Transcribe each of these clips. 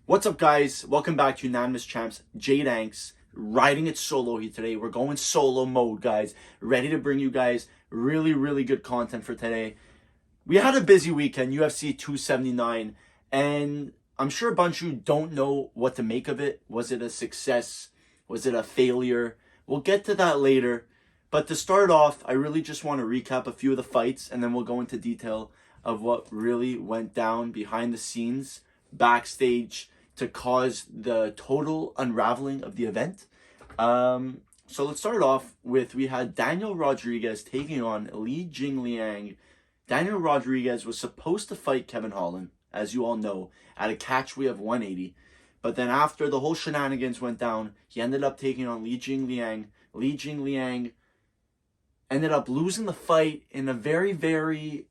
What's up, guys? Welcome back to Unanimous Champs. JDanks riding it solo here today. We're going solo mode, guys. Ready to bring you guys really good content for today. We had a busy weekend, UFC 279, and I'm sure a bunch of you don't know what to make of it. Was it a success? Was it a failure? We'll get to that later. But to start off, I really just want to recap a few of the fights, and then we'll go into detail of what really went down behind the scenes, backstage, to cause the total unraveling of the event. So let's start off with, we had Daniel Rodriguez taking on Li Jingliang. Daniel Rodriguez was supposed to fight Kevin Holland, as you all know, at a catchweight of 180. But then after the whole shenanigans went down, he ended up taking on Li Jingliang. Li Jingliang ended up losing the fight in a very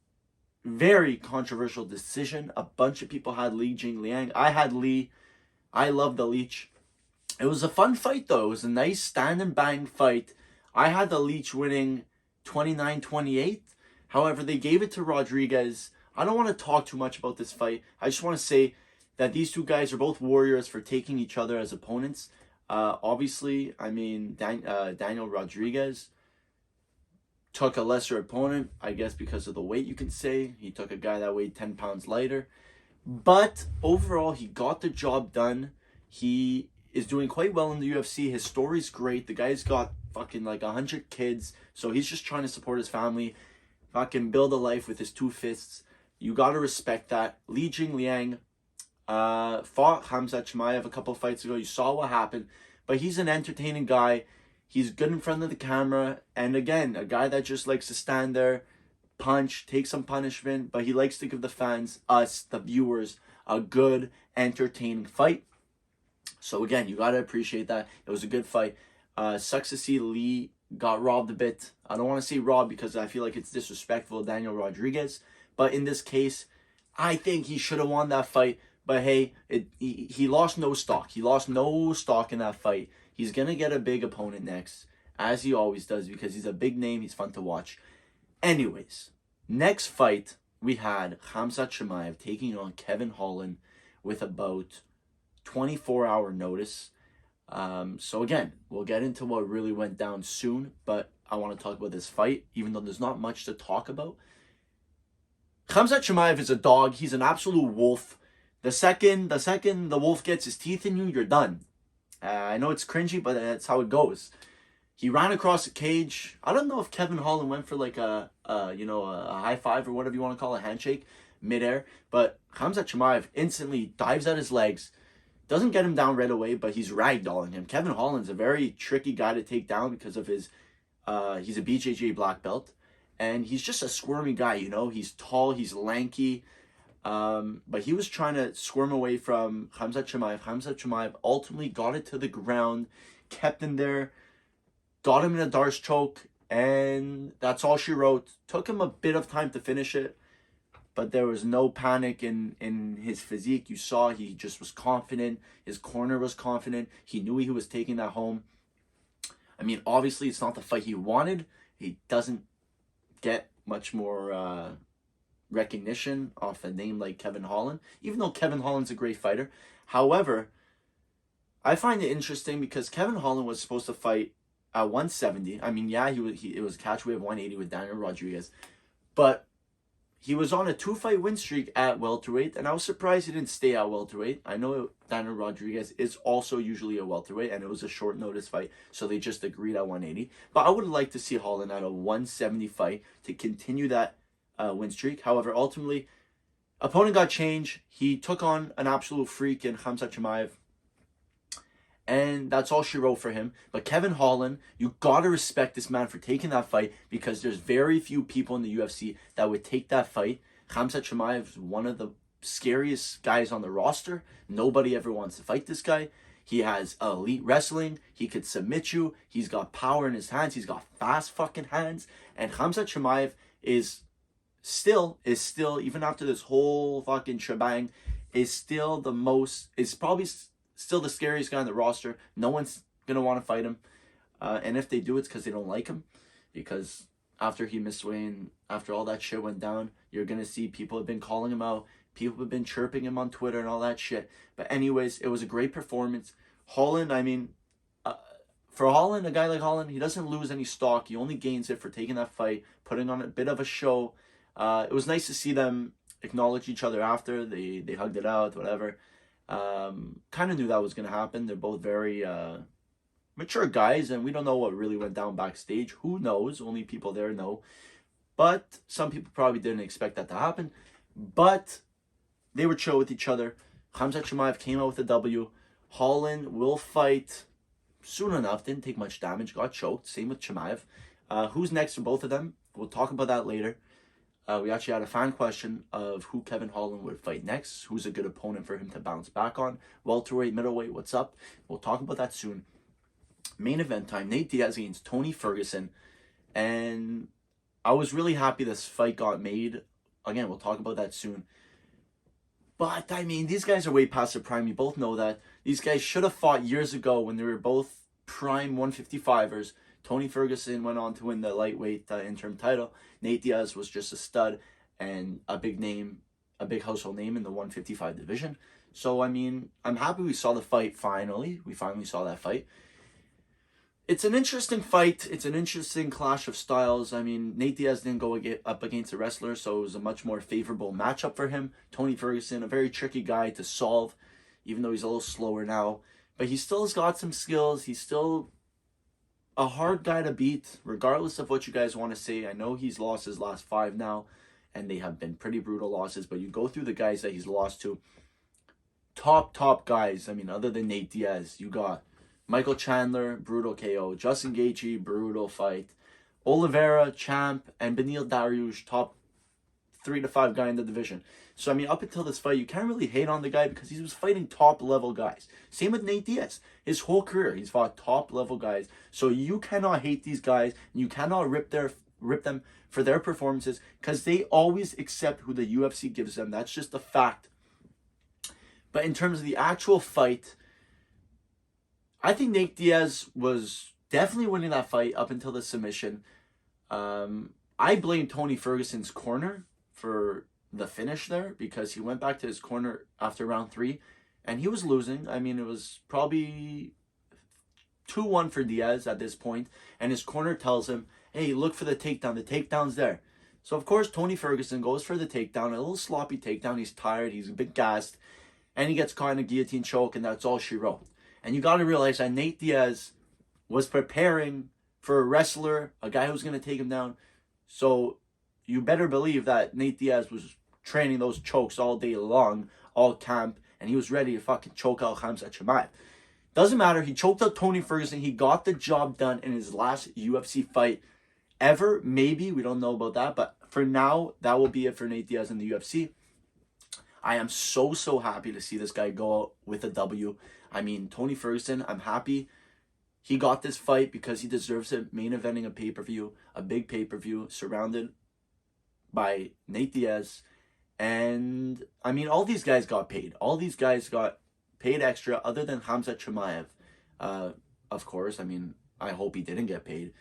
controversial decision. A bunch of people had Li Jingliang. I had Li. I love the Leech. It was a fun fight, though. It was a nice stand and bang fight. I had the Leech winning 29-28. However, they gave it to Rodriguez. I don't want to talk too much about this fight. I just want to say that these two guys are both warriors for taking each other as opponents. Obviously, I mean, Daniel Rodriguez took a lesser opponent, I guess because of the weight, you can say. He took a guy that weighed 10 pounds lighter. But overall, he got the job done. He is doing quite well in the UFC. His story's great. The guy's got fucking like 100 kids. So he's just trying to support his family. Fucking build a life with his two fists. You gotta respect that. Li Jingliang fought Hamza Chimaev a couple fights ago. You saw what happened. But he's an entertaining guy. He's good in front of the camera. And again, a guy that just likes to stand there, punch, take some punishment, but he likes to give the fans, us, the viewers, a good, entertaining fight. So again, you gotta appreciate that. It was a good fight. Sucks to see Lee got robbed a bit. I don't want to say robbed because I feel like it's disrespectful to Daniel Rodriguez. But in this case, I think he should have won that fight. But hey, he lost no stock. He lost no stock in that fight. He's gonna get a big opponent next, as he always does, because he's a big name. He's fun to watch. Anyways, next fight, we had Hamza Chimaev taking on Kevin Holland with about 24-hour notice. So again, we'll get into what really went down soon, but I want to talk about this fight, even though there's not much to talk about. Hamza Chimaev is a dog. He's an absolute wolf. The second the wolf gets his teeth in you, you're done. I know it's cringy, but that's how it goes. He ran across the cage. I don't know if Kevin Holland went for like a high five or whatever you want to call it, a handshake, midair. But Hamza Chimaev instantly dives at his legs. Doesn't get him down right away, but he's ragdolling him. Kevin Holland's a very tricky guy to take down because of his, he's a BJJ black belt. And he's just a squirmy guy, you know. He's tall, he's lanky. But he was trying to squirm away from Hamza Chimaev. Hamza Chimaev ultimately got it to the ground, kept him there, got him in a Darce choke, and that's all she wrote. Took him a bit of time to finish it, but there was no panic in his physique. You saw he just was confident. His corner was confident. He knew he was taking that home. I mean, obviously, it's not the fight he wanted. He doesn't get much more recognition off a name like Kevin Holland, even though Kevin Holland's a great fighter. However, I find it interesting because Kevin Holland was supposed to fight at 170. I mean, yeah, it was a catchweight of 180 with Daniel Rodriguez, but he was on a 2-fight win streak at welterweight, and I was surprised he didn't stay at welterweight. I know Daniel Rodriguez is also usually a welterweight, and it was a short notice fight, so they just agreed at 180. But I would like to see Holland at a 170 fight to continue that win streak. However, ultimately, opponent got changed. He took on an absolute freak in Hamza Chimaev, and that's all she wrote for him. But Kevin Holland, you gotta respect this man for taking that fight, because there's very few people in the UFC that would take that fight. Hamza Chimaev is one of the scariest guys on the roster. Nobody ever wants to fight this guy. He has elite wrestling. He could submit you. He's got power in his hands. He's got fast fucking hands. And Hamza Chimaev is still, even after this whole fucking shebang, is probably still the scariest guy on the roster. No one's gonna want to fight him, and if they do, it's because they don't like him. Because after he missed weight and after all that shit went down, you're gonna see people have been calling him out, People have been chirping him on Twitter and all that shit. But anyways, it was a great performance. Holland, I mean, for Holland, a guy like Holland, he doesn't lose any stock. He only gains it for taking that fight, putting on a bit of a show. It was nice to see them acknowledge each other after. They hugged it out, whatever. Kind of knew that was going to happen. They're both very mature guys, and we don't know what really went down backstage. Who knows? Only people there know. But some people probably didn't expect that to happen. But they were chill with each other. Hamza Chimaev came out with a W. Holland will fight soon enough. Didn't take much damage. Got choked. Same with Chimaev. Who's next for both of them? We'll talk about that later. We actually had a fan question of who Kevin Holland would fight next. Who's a good opponent for him to bounce back on. Welterweight, middleweight, what's up? We'll talk about that soon. Main event time. Nate Diaz against Tony Ferguson. And I was really happy this fight got made. Again, we'll talk about that soon. But, I mean, these guys are way past their prime. You both know that. These guys should have fought years ago when they were both prime 155ers. Tony Ferguson went on to win the lightweight interim title. Nate Diaz was just a stud and a big name, a big household name in the 155 division. So, I mean, I'm happy we saw the fight finally. We finally saw that fight. It's an interesting fight. It's an interesting clash of styles. I mean, Nate Diaz didn't go up against a wrestler, so it was a much more favorable matchup for him. Tony Ferguson, a very tricky guy to solve, even though he's a little slower now. But he still has got some skills. He's still a hard guy to beat, regardless of what you guys want to say. I know he's lost his last 5 now, and they have been pretty brutal losses. But you go through the guys that he's lost to. Top guys. I mean, other than Nate Diaz, you got Michael Chandler, brutal KO. Justin Gaethje, brutal fight. Oliveira, champ, and Beneil Dariush, top 3 to 5 guy in the division. So, I mean, up until this fight, you can't really hate on the guy because he was fighting top-level guys. Same with Nate Diaz. His whole career, he's fought top-level guys. So, you cannot hate these guys. And you cannot rip them for their performances because they always accept who the UFC gives them. That's just a fact. But in terms of the actual fight, I think Nate Diaz was definitely winning that fight up until the submission. I blame Tony Ferguson's corner for the finish there because he went back to his corner after round 3 and he was losing. I mean, it was probably 2-1 for Diaz at this point, and his corner tells him, hey, look for the takedown. The takedown's there. So, of course, Tony Ferguson goes for the takedown, a little sloppy takedown. He's tired. He's a bit gassed, and he gets caught in a guillotine choke, and that's all she wrote. And you got to realize that Nate Diaz was preparing for a wrestler, a guy who's going to take him down. So you better believe that Nate Diaz was training those chokes all day long, all camp, and he was ready to fucking choke out Hamza Chimaev. Doesn't matter. He choked out Tony Ferguson. He got the job done in his last UFC fight ever. Maybe. We don't know about that. But for now, that will be it for Nate Diaz in the UFC. I am so happy to see this guy go out with a W. I mean, Tony Ferguson, I'm happy he got this fight because he deserves it. Main eventing a pay-per-view, a big pay-per-view, surrounded by Nate Diaz. And, I mean, all these guys got paid. All these guys got paid extra other than Hamza Chimaev. Of course, I mean, I hope he didn't get paid.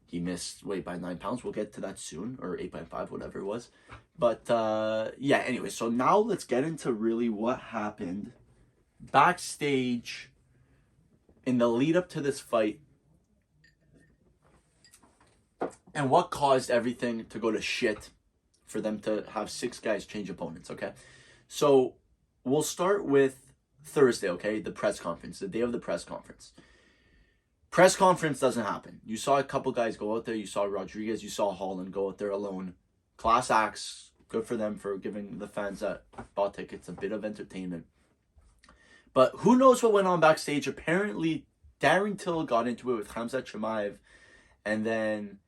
He missed weight by 9 pounds. We'll get to that soon, or 8.5, whatever it was. But, yeah, anyway, so now let's get into really what happened backstage in the lead up to this fight and what caused everything to go to shit for them to have 6 guys change opponents, okay? So we'll start with Thursday, okay? The press conference, the day of the press conference. Press conference doesn't happen. You saw a couple guys go out there. You saw Rodriguez. You saw Holland go out there alone. Class acts. Good for them for giving the fans that bought tickets a bit of entertainment. But who knows what went on backstage? Apparently, Darren Till got into it with Hamza Chimaev. And then,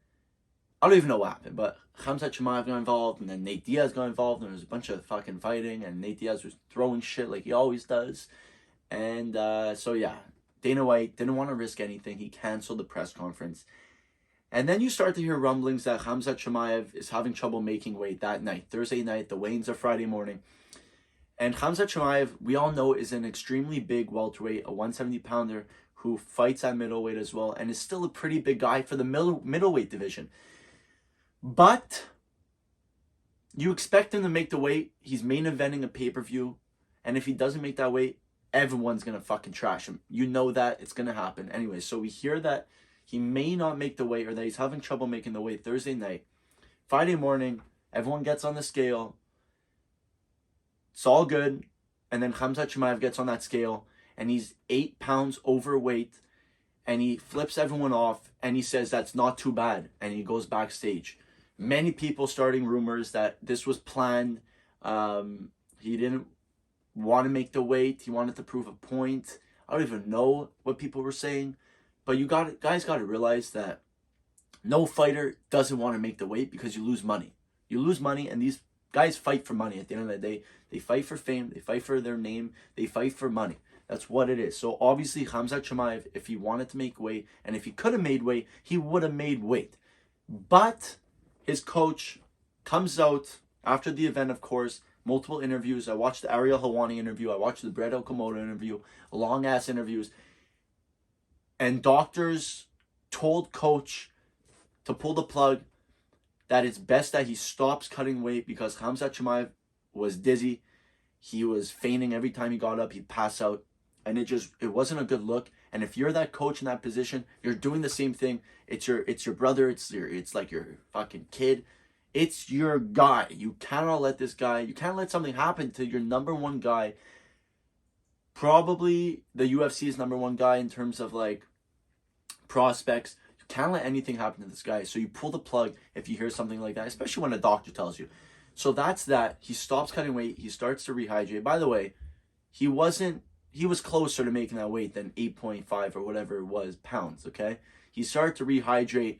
I don't even know what happened. But Hamza Chimaev got involved. And then Nate Diaz got involved. And there was a bunch of fucking fighting. And Nate Diaz was throwing shit like he always does. And so, yeah. Dana White didn't want to risk anything. He canceled the press conference. And then you start to hear rumblings that Hamza Chimaev is having trouble making weight that night. Thursday night, the weigh-ins are Friday morning. And Hamza Chimaev, we all know, is an extremely big welterweight, a 170-pounder who fights at middleweight as well, and is still a pretty big guy for the middleweight division. But you expect him to make the weight. He's main eventing a pay-per-view. And if he doesn't make that weight, everyone's going to fucking trash him. You know that. It's going to happen. Anyway, so we hear that he may not make the weight or that he's having trouble making the weight Thursday night. Friday morning, everyone gets on the scale. It's all good. And then Hamza Chimaev gets on that scale and he's 8 pounds overweight. And he flips everyone off and he says that's not too bad. And he goes backstage. Many people starting rumors that this was planned. He didn't want to make the weight. He wanted to prove a point. I don't even know what people were saying. But guys got to realize that no fighter doesn't want to make the weight because you lose money. You lose money, and these guys fight for money at the end of the day. They fight for fame. They fight for their name. They fight for money. That's what it is. So obviously, Hamza Chimaev, if he wanted to make weight, and if he could have made weight, he would have made weight. But his coach comes out after the event, of course, multiple interviews. I watched the Ariel Helwani interview. I watched the Brett Okamoto interview. Long-ass interviews. And doctors told coach to pull the plug, that it's best that he stops cutting weight because Hamza Chimaev was dizzy. He was fainting every time he got up. He'd pass out. And it wasn't a good look. And if you're that coach in that position, you're doing the same thing. It's your brother. It's like your fucking kid. It's your guy. You cannot let this guy, you can't let something happen to your number one guy. Probably the UFC's number one guy in terms of like prospects. You can't let anything happen to this guy. So you pull the plug if you hear something like that, especially when a doctor tells you. So that's that. He stops cutting weight. He starts to rehydrate. By the way, he was closer to making that weight than 8.5 or whatever it was pounds, okay? He started to rehydrate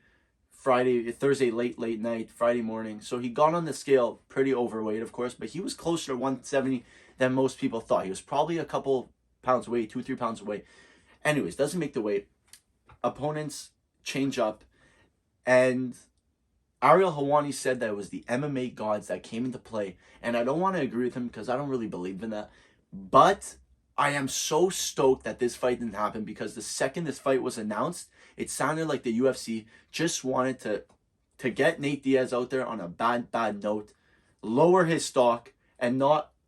Thursday late night, Friday morning. So he got on the scale pretty overweight, of course, but he was closer to 170 than most people thought. He was probably a couple pounds away, 2-3 pounds away. Anyways, doesn't make the weight. Opponents change up. And Ariel Helwani said that it was the MMA gods that came into play. And I don't want to agree with him because I don't really believe in that. But I am so stoked that this fight didn't happen because the second this fight was announced, it sounded like the UFC just wanted to get Nate Diaz out there on a bad note, lower his stock, and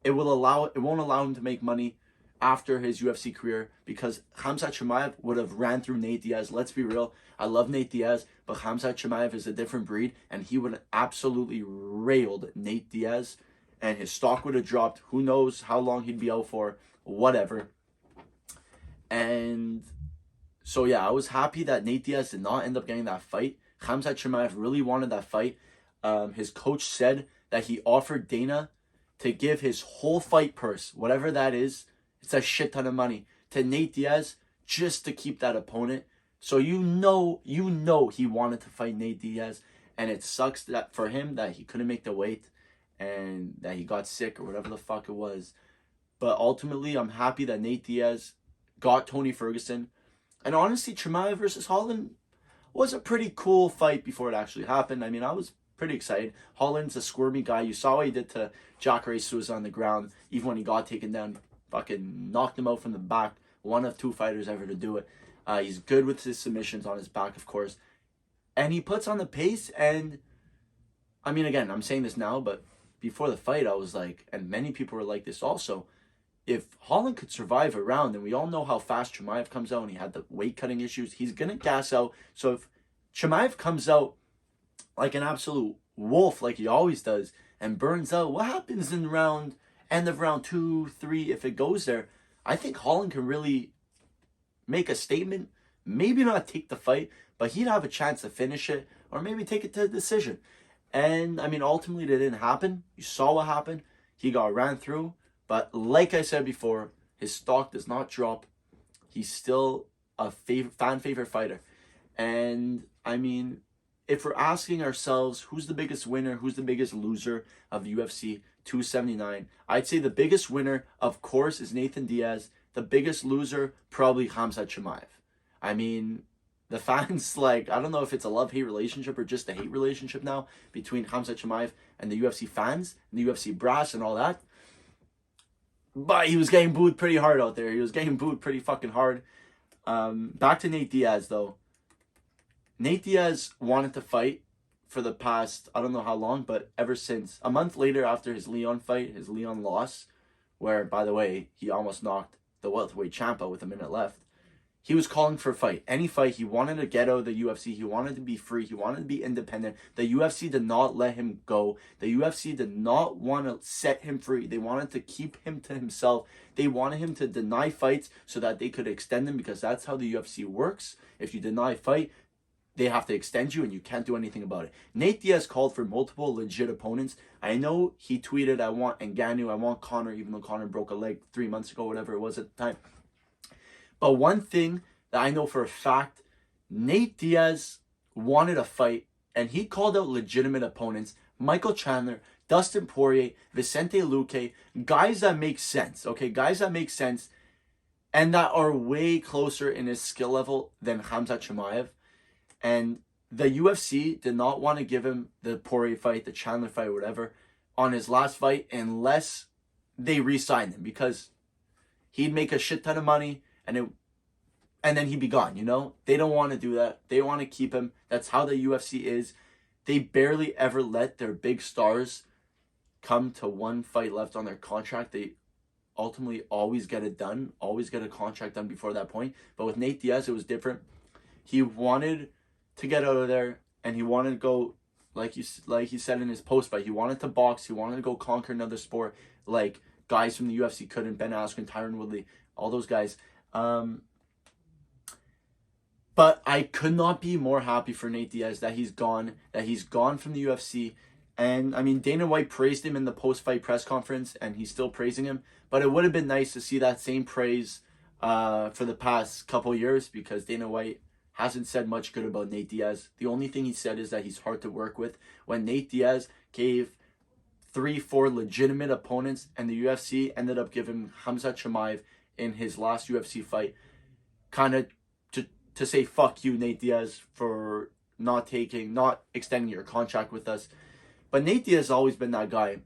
it won't allow him to make money after his UFC career because Hamza Chimaev would have ran through Nate Diaz. Let's be real. I love Nate Diaz, but Hamza Chimaev is a different breed, and he would have absolutely railed Nate Diaz, and his stock would have dropped. Who knows how long he'd be out for, whatever. And so, yeah, I was happy that Nate Diaz did not end up getting that fight. Hamza Chimaev really wanted that fight. His coach said that he offered Dana to give his whole fight purse, whatever that is, it's a shit ton of money, to Nate Diaz just to keep that opponent. So you know he wanted to fight Nate Diaz, and it sucks that for him that he couldn't make the weight and that he got sick or whatever the fuck it was. But ultimately, I'm happy that Nate Diaz got Tony Ferguson. And honestly, Chimaev versus Holland was a pretty cool fight before it actually happened. I mean, I was pretty excited. Holland's a squirmy guy. You saw what he did to Jacare Souza on the ground. Even when he got taken down, fucking knocked him out from the back. One of 2 fighters ever to do it. He's good with his submissions on his back, of course. And he puts on the pace. And, I mean, again, I'm saying this now, but before the fight, I was like, and many people were like this also, if Holland could survive a round, and we all know how fast Chimaev comes out, and he had the weight cutting issues, he's going to gas out. So if Chimaev comes out like an absolute wolf, like he always does, and burns out, what happens in end of round 2, 3, if it goes there? I think Holland can really make a statement, maybe not take the fight, but he'd have a chance to finish it, or maybe take it to a decision. And, I mean, ultimately, it didn't happen. You saw what happened. He got ran through. But like I said before, his stock does not drop. He's still a fan favorite fighter. And, I mean, if we're asking ourselves who's the biggest winner, who's the biggest loser of UFC 279, I'd say the biggest winner, of course, is Nathan Diaz. The biggest loser, probably Hamza Chimaev. I mean, the fans, like, I don't know if it's a love-hate relationship or just a hate relationship now between Hamza Chimaev and the UFC fans and the UFC brass and all that. But he was getting booed pretty hard out there. He was getting booed pretty fucking hard. Back to Nate Diaz, though. Nate Diaz wanted to fight for the past, I don't know how long, but ever since a month later after his Leon fight, his Leon loss, where, by the way, he almost knocked the welterweight champ out with a minute left. He was calling for a fight. Any fight. He wanted to get out of the UFC. He wanted to be free. He wanted to be independent. The UFC did not let him go. The UFC did not want to set him free. They wanted to keep him to himself. They wanted him to deny fights so that they could extend them, because that's how the UFC works. If you deny a fight, they have to extend you and you can't do anything about it. Nate Diaz called for multiple legit opponents. I know he tweeted, I want Ngannou, I want Conor, even though Conor broke a leg 3 months ago, whatever it was at the time. But one thing that I know for a fact, Nate Diaz wanted a fight, and he called out legitimate opponents. Michael Chandler, Dustin Poirier, Vicente Luque, guys that make sense, okay? Guys that make sense and that are way closer in his skill level than Hamza Chimaev. And the UFC did not want to give him the Poirier fight, the Chandler fight, whatever, on his last fight unless they re-signed him, because he'd make a shit ton of money and then he'd be gone, you know? They don't want to do that. They want to keep him. That's how the UFC is. They barely ever let their big stars come to one fight left on their contract. They ultimately always get it done, always get a contract done before that point. But with Nate Diaz, it was different. He wanted to get out of there, and he wanted to go, like he said in his post fight, he wanted to box, he wanted to go conquer another sport, like guys from the UFC couldn't, Ben Askren, Tyron Woodley, all those guys. But I could not be more happy for Nate Diaz that he's gone from the UFC. And I mean, Dana White praised him in the post-fight press conference, and he's still praising him. But it would have been nice to see that same praise for the past couple years, because Dana White hasn't said much good about Nate Diaz. The only thing he said is that he's hard to work with. When Nate Diaz gave 3-4 legitimate opponents, and the UFC ended up giving Hamza Chimaev in his last UFC fight, kind of to say fuck you, Nate Diaz, for not extending your contract with us. But Nate Diaz has always been that guy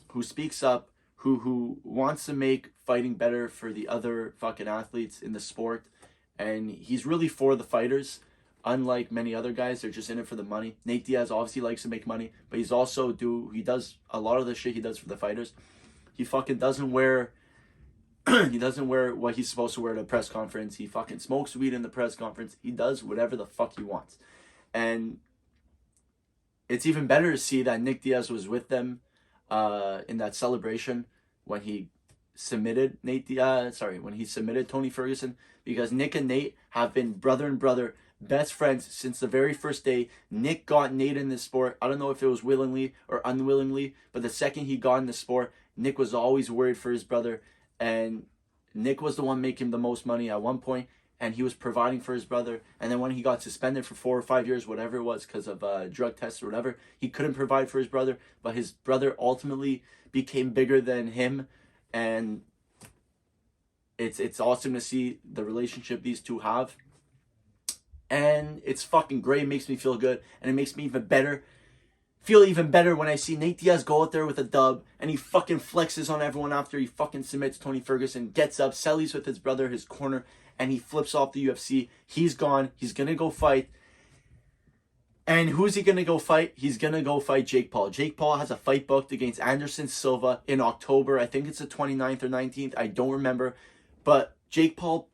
who speaks up, who wants to make fighting better for the other fucking athletes in the sport. And he's really for the fighters, unlike many other guys. They're just in it for the money. Nate Diaz obviously likes to make money, but he does a lot of the shit he does for the fighters. He fucking doesn't wear what he's supposed to wear at a press conference. He fucking smokes weed in the press conference. He does whatever the fuck he wants. And it's even better to see that Nick Diaz was with them in that celebration when he submitted Tony Ferguson, because Nick and Nate have been brother and brother, best friends since the very first day. Nick got Nate in this sport. I don't know if it was willingly or unwillingly, but the second he got in the sport, Nick was always worried for his brother, and Nick was the one making the most money at one point, and he was providing for his brother. And then when he got suspended for 4 or 5 years, whatever it was, because of drug tests or whatever, he couldn't provide for his brother, but his brother ultimately became bigger than him. And it's awesome to see the relationship these two have. And it's fucking great. It makes me feel good, and it makes me feel even better when I see Nate Diaz go out there with a dub, and he fucking flexes on everyone after he fucking submits Tony Ferguson, gets up, sellies with his brother, his corner, and he flips off the UFC. He's gone. He's going to go fight. And who's he going to go fight? He's going to go fight Jake Paul. Jake Paul has a fight booked against Anderson Silva in October. I think it's the 29th or 19th. I don't remember. But Jake Paul,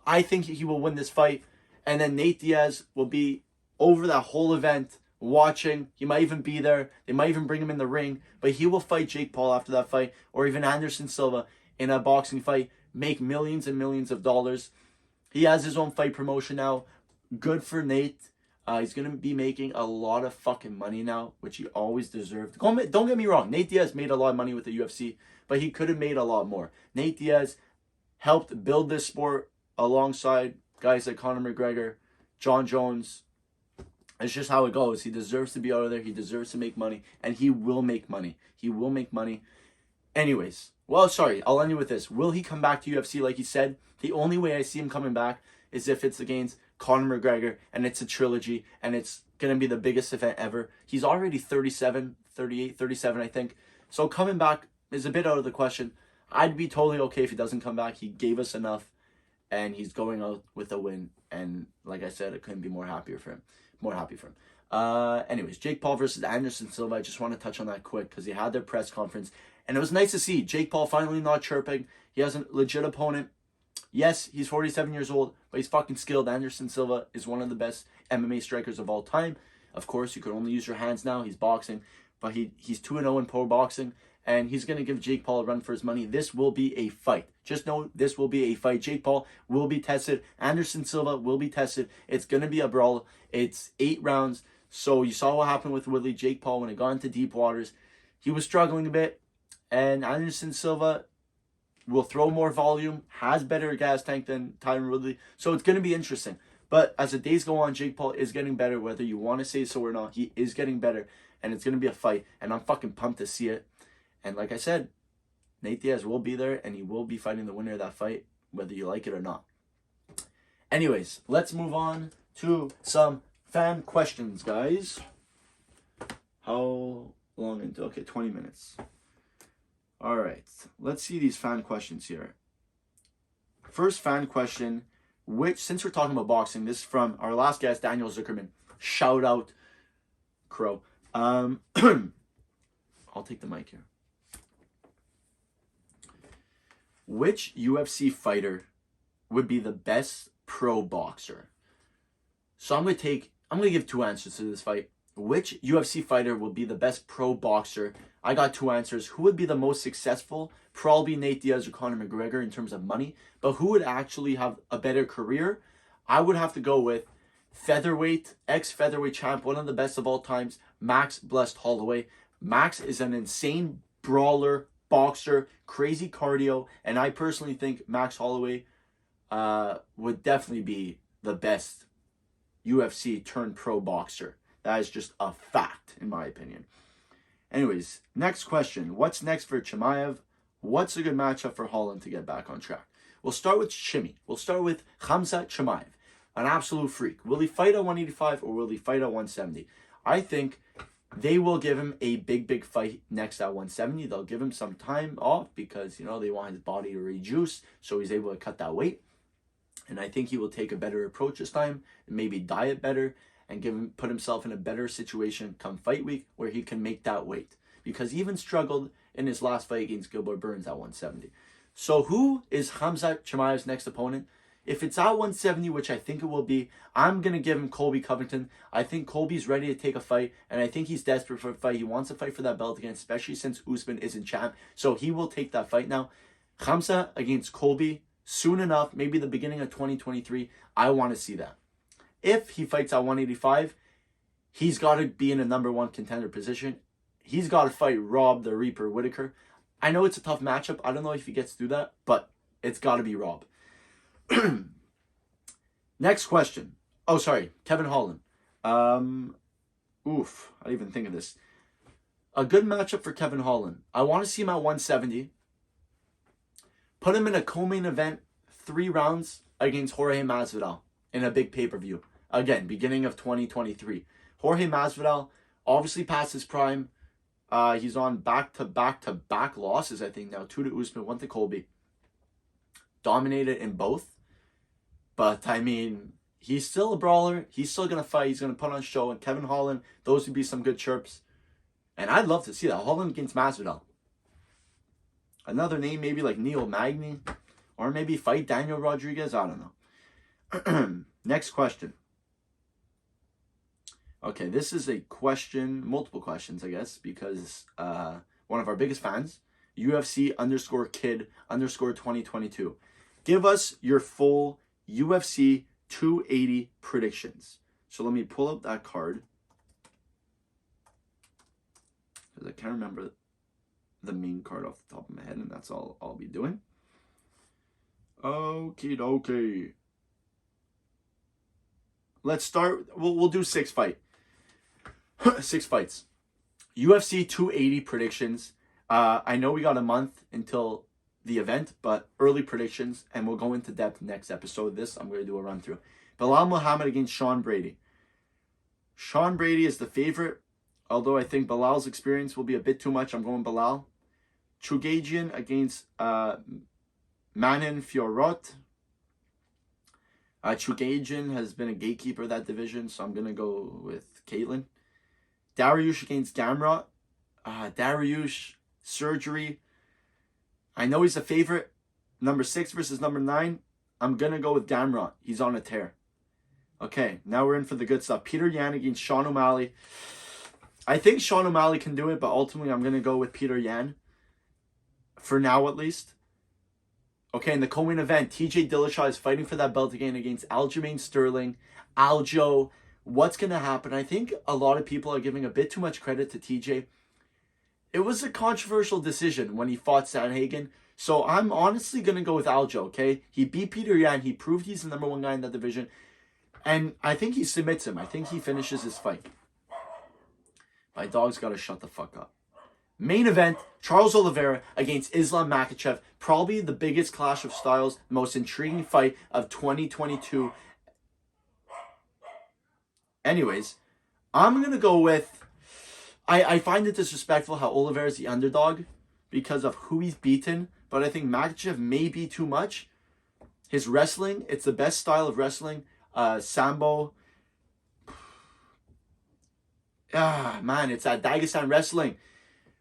I think he will win this fight. And then Nate Diaz will be over that whole event watching. He might even be there. They might even bring him in the ring. But he will fight Jake Paul after that fight, or even Anderson Silva in a boxing fight, make millions and millions of dollars. He has his own fight promotion now. Good for Nate. He's going to be making a lot of fucking money now, which he always deserved. Don't get me wrong. Nate Diaz made a lot of money with the UFC, but he could have made a lot more. Nate Diaz helped build this sport alongside guys like Conor McGregor, John Jones. It's just how it goes. He deserves to be out of there. He deserves to make money, and he will make money. He will make money. Anyways, well, sorry, I'll end you with this. Will he come back to UFC like he said? The only way I see him coming back is if it's against Conor McGregor, and it's a trilogy, and it's going to be the biggest event ever. He's already 37, I think. So coming back is a bit out of the question. I'd be totally okay if he doesn't come back. He gave us enough, and he's going out with a win. And like I said, I couldn't be more happy for him. Anyways, Jake Paul versus Anderson Silva. I just want to touch on that quick because they had their press conference. And it was nice to see Jake Paul finally not chirping. He has a legit opponent. Yes, he's 47 years old, but he's fucking skilled. Anderson Silva is one of the best MMA strikers of all time. Of course, you can only use your hands now. He's boxing, but he's 2-0 in pro boxing, and he's going to give Jake Paul a run for his money. This will be a fight. Just know this will be a fight. Jake Paul will be tested. Anderson Silva will be tested. It's going to be a brawl. It's 8 rounds. So you saw what happened with Woodley. Jake Paul, when it got into deep waters, he was struggling a bit, and Anderson Silva will throw more volume, has better gas tank than Tyron Woodley. So it's going to be interesting. But as the days go on, Jake Paul is getting better, whether you want to say so or not. He is getting better, and it's going to be a fight. And I'm fucking pumped to see it. And like I said, Nate Diaz will be there, and he will be fighting the winner of that fight, whether you like it or not. Anyways, let's move on to some fan questions, guys. How long into? Okay, 20 minutes. All right, let's see these fan questions here. First fan question, since we're talking about boxing, this is from our last guest, Daniel Zuckerman. Shout out, Crow. I'll take the mic here. Which UFC fighter would be the best pro boxer? So I'm gonna give 2 answers to this fight. Which UFC fighter will be the best pro boxer? I got 2 answers. Who would be the most successful? Probably Nate Diaz or Conor McGregor in terms of money. But who would actually have a better career? I would have to go with featherweight, ex-featherweight champ, one of the best of all times, Max Blessed Holloway. Max is an insane brawler, boxer, crazy cardio, and I personally think Max Holloway would definitely be the best UFC turned pro boxer. That is just a fact, in my opinion. Anyways, next question. What's next for Chimaev? What's a good matchup for Holland to get back on track? We'll start with Chimmy. We'll start with Hamza Chimaev. An absolute freak. Will he fight at 185 or will he fight at 170? I think they will give him a big fight next at 170. They'll give him some time off because, they want his body to rejuice so he's able to cut that weight. And I think he will take a better approach this time and maybe diet better and put himself in a better situation come fight week where he can make that weight. Because he even struggled in his last fight against Gilbert Burns at 170. So who is Hamza Chimaev's next opponent? If it's at 170, which I think it will be, I'm going to give him Colby Covington. I think Colby's ready to take a fight, and I think he's desperate for a fight. He wants to fight for that belt again, especially since Usman isn't champ. So he will take that fight now. Hamza against Colby, soon enough, maybe the beginning of 2023. I want to see that. If he fights at 185, he's got to be in a number 1 contender position. He's got to fight Rob the Reaper Whitaker. I know it's a tough matchup. I don't know if he gets through that, but it's got to be Rob. Next question. Oh, sorry. Kevin Holland. I didn't even think of this. A good matchup for Kevin Holland. I want to see him at 170. Put him in a co-main event, 3 rounds against Jorge Masvidal in a big pay-per-view. Again, beginning of 2023. Jorge Masvidal, obviously past his prime. He's on back-to-back losses, I think now. 2 to Usman, 1 to Colby. Dominated in both. But, I mean, he's still a brawler. He's still going to fight. He's going to put on a show. And Kevin Holland, those would be some good chirps. And I'd love to see that. Holland against Masvidal. Another name, maybe like Neil Magny. Or maybe fight Daniel Rodriguez. I don't know. Next question. Okay, this is a question, multiple questions, I guess, because one of our biggest fans, UFC_kid_2022. Give us your full UFC 280 predictions. So let me pull up that card, because I can't remember the main card off the top of my head, and that's all I'll be doing. Okie dokie. Let's start. We'll do 6 fights. 6 fights. UFC 280 predictions. I know we got a month until the event, but early predictions, and we'll go into depth next episode. I'm going to do a run through. Bilal Muhammad against Sean Brady. Sean Brady is the favorite, although I think Bilal's experience will be a bit too much. I'm going Bilal. Chugagian against Manon Fiorot. Chugajin has been a gatekeeper of that division, so I'm going to go with Caitlin. Dariush against Gamrot. Dariush, surgery. I know he's a favorite. Number 6 versus number 9. I'm going to go with Gamrot. He's on a tear. Okay, now we're in for the good stuff. Peter Yan against Sean O'Malley. I think Sean O'Malley can do it, but ultimately I'm going to go with Peter Yan. For now, at least. Okay, in the co-main event, TJ Dillashaw is fighting for that belt again against Aljamain Sterling. Aljo, what's going to happen? I think a lot of people are giving a bit too much credit to TJ. It was a controversial decision when he fought Sanhagen. So I'm honestly going to go with Aljo, okay? He beat Peter Yan. He proved he's the number 1 guy in that division. And I think he submits him. I think he finishes his fight. My dog's got to shut the fuck up. Main event, Charles Oliveira against Islam Makhachev. Probably the biggest clash of styles, the most intriguing fight of 2022. Anyways, I'm going to go with... I find it disrespectful how Oliveira is the underdog because of who he's beaten. But I think Makhachev may be too much. His wrestling, it's the best style of wrestling. Sambo. Man, it's that Dagestan wrestling.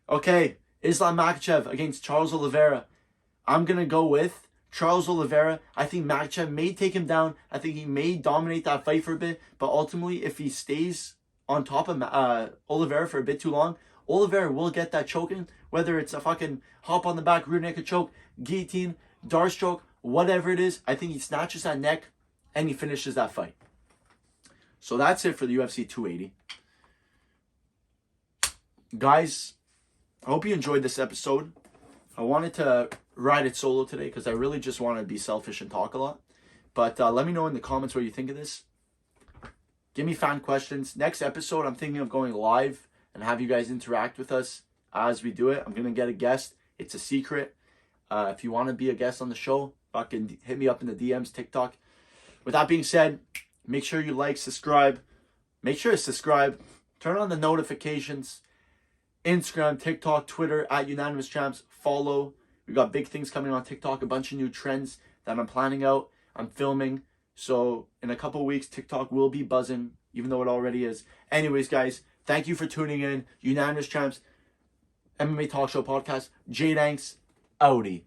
Okay, Islam Makhachev against Charles Oliveira. I'm going to go with Charles Oliveira. I think Makhachev may take him down. I think he may dominate that fight for a bit. But ultimately, if he stays on top of Oliveira for a bit too long, Oliveira will get that choking. Whether it's a fucking hop on the back, rear naked choke, guillotine, Darce choke, whatever it is. I think he snatches that neck and he finishes that fight. So that's it for the UFC 280. Guys, I hope you enjoyed this episode. I wanted to ride it solo today because I really just want to be selfish and talk a lot. But let me know in the comments what you think of this. Give me fan questions. Next episode, I'm thinking of going live and have you guys interact with us as we do it. I'm going to get a guest. It's a secret. If you want to be a guest on the show, fucking hit me up in the DMs, TikTok. With that being said, make sure you like, subscribe. Make sure to subscribe. Turn on the notifications. Instagram, TikTok, Twitter, @UnanimousChamps. Follow. We got big things coming on TikTok. A bunch of new trends that I'm planning out. I'm filming. So in a couple of weeks, TikTok will be buzzing, even though it already is. Anyways, guys, thank you for tuning in. Unanimous Champs, MMA Talk Show Podcast. JDanks, outie.